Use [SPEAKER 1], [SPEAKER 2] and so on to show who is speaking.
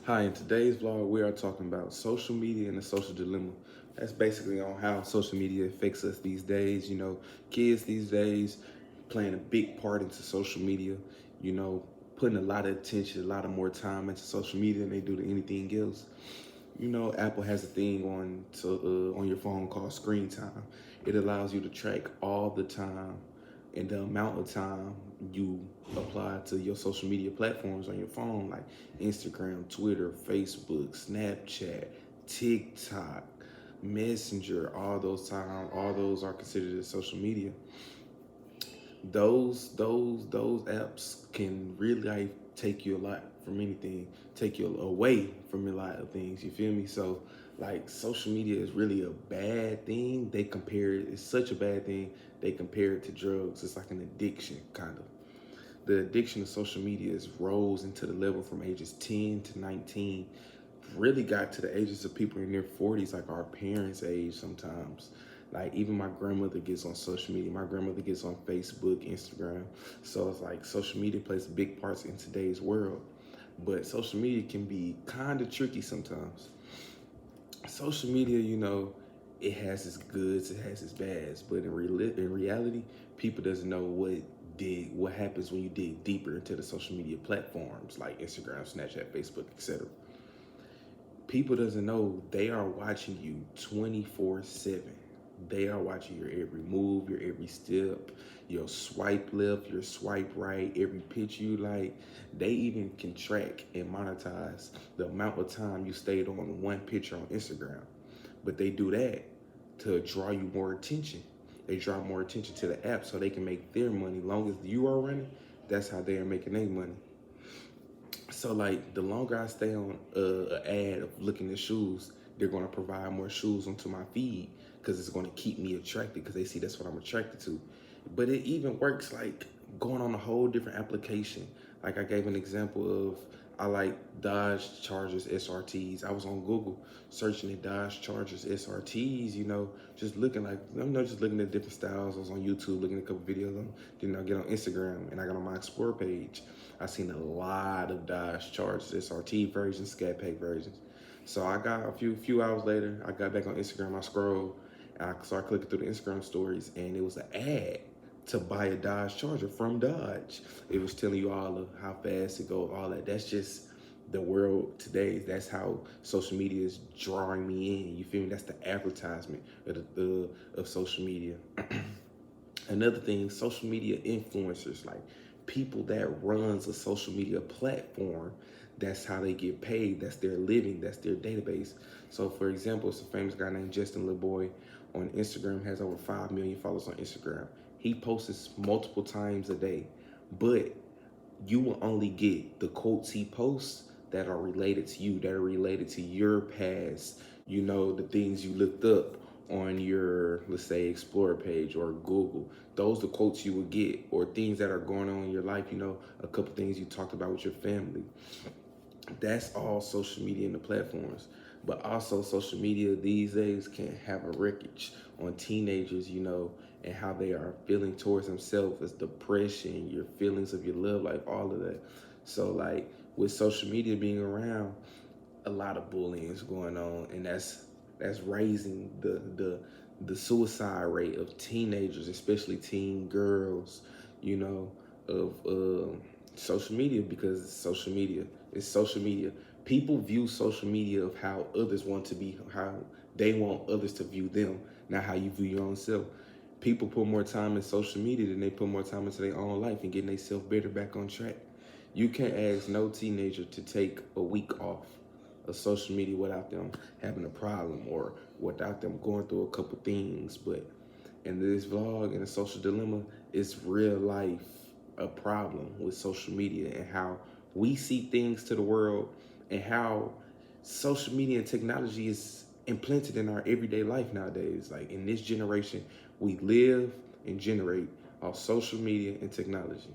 [SPEAKER 1] Hi, in today's vlog, we are talking about social media and the social dilemma. That's basically on how social media affects us these days. Kids these days playing a big part into social media, you know, putting a lot of attention, a lot of more time into social media than they do to anything else. Apple has a thing on your phone called screen time. It allows you to track all the time and the amount of time you apply to your social media platforms on your phone, like Instagram, Twitter, Facebook, Snapchat, TikTok, Messenger. All those are considered as social media. Those apps can really take you a lot from anything, take you away from a lot of things. You feel me? So like social media is really a bad thing. It's such a bad thing. They compare it to drugs. It's like an addiction, kind of. The addiction to social media is rose into the level from ages 10 to 19, really got to the ages of people in their 40s, like our parents' age sometimes. Like even my grandmother gets on social media. My grandmother gets on Facebook, Instagram. So it's like social media plays big parts in today's world. But social media can be kind of tricky sometimes. Social media, it has its goods, it has its bads, but in reality, people doesn't know what happens when you dig deeper into the social media platforms like Instagram, Snapchat, Facebook, etc. People doesn't know they are watching you 24/7. They are watching your every move, your every step, your swipe left, your swipe right, every pitch you like. They even can track and monetize the amount of time you stayed on one picture on Instagram. But they do that to draw you more attention. They draw more attention to the app so they can make their money. Long as you are running, that's how they are making their money. So like the longer I stay on an ad of looking at shoes, they're going to provide more shoes onto my feed because it's going to keep me attracted because they see that's what I'm attracted to. But it even works like going on a whole different application. Like I gave an example of I like Dodge Chargers SRTs. I was on Google searching the Dodge Chargers SRTs, just looking just looking at different styles. I was on YouTube looking at a couple videos of them. Then I get on Instagram and I got on my Explore page. I seen a lot of Dodge Chargers SRT versions, Scat Pack versions. So I got a few hours later, I got back on Instagram, I scrolled, and I started clicking through the Instagram stories, and it was an ad to buy a Dodge Charger from Dodge. It was telling you all of how fast it goes, all that. That's just the world today. That's how social media is drawing me in. You feel me? That's the advertisement of social media. Another thing, social media influencers, like people that runs a social media platform, that's how they get paid. That's their living. That's their database. So, for example, it's a famous guy named Justin LeBoy on Instagram, has over 5 million followers on Instagram. He posts multiple times a day, but you will only get the quotes he posts that are related to you, that are related to your past, the things you looked up on your, let's say, Explorer page or Google. Those are the quotes you will get, or things that are going on in your life, a couple things you talked about with your family. That's all social media and the platforms. But also social media these days can have a wreckage on teenagers, and how they are feeling towards themselves, as depression, your feelings of your love life, all of that. So like with social media being around, a lot of bullying is going on, and that's raising the suicide rate of teenagers, especially teen girls, of social media, because it's social media. It's social media. People view social media of how others want to be, how they want others to view them, not how you view your own self. People put more time in social media than they put more time into their own life and getting themselves better back on track. You can't ask no teenager to take a week off of social media without them having a problem or without them going through a couple things. But in this vlog and the social dilemma, it's real life a problem with social media and how we see things to the world and how social media and technology is implanted in our everyday life nowadays. Like in this generation, we live and generate off social media and technology.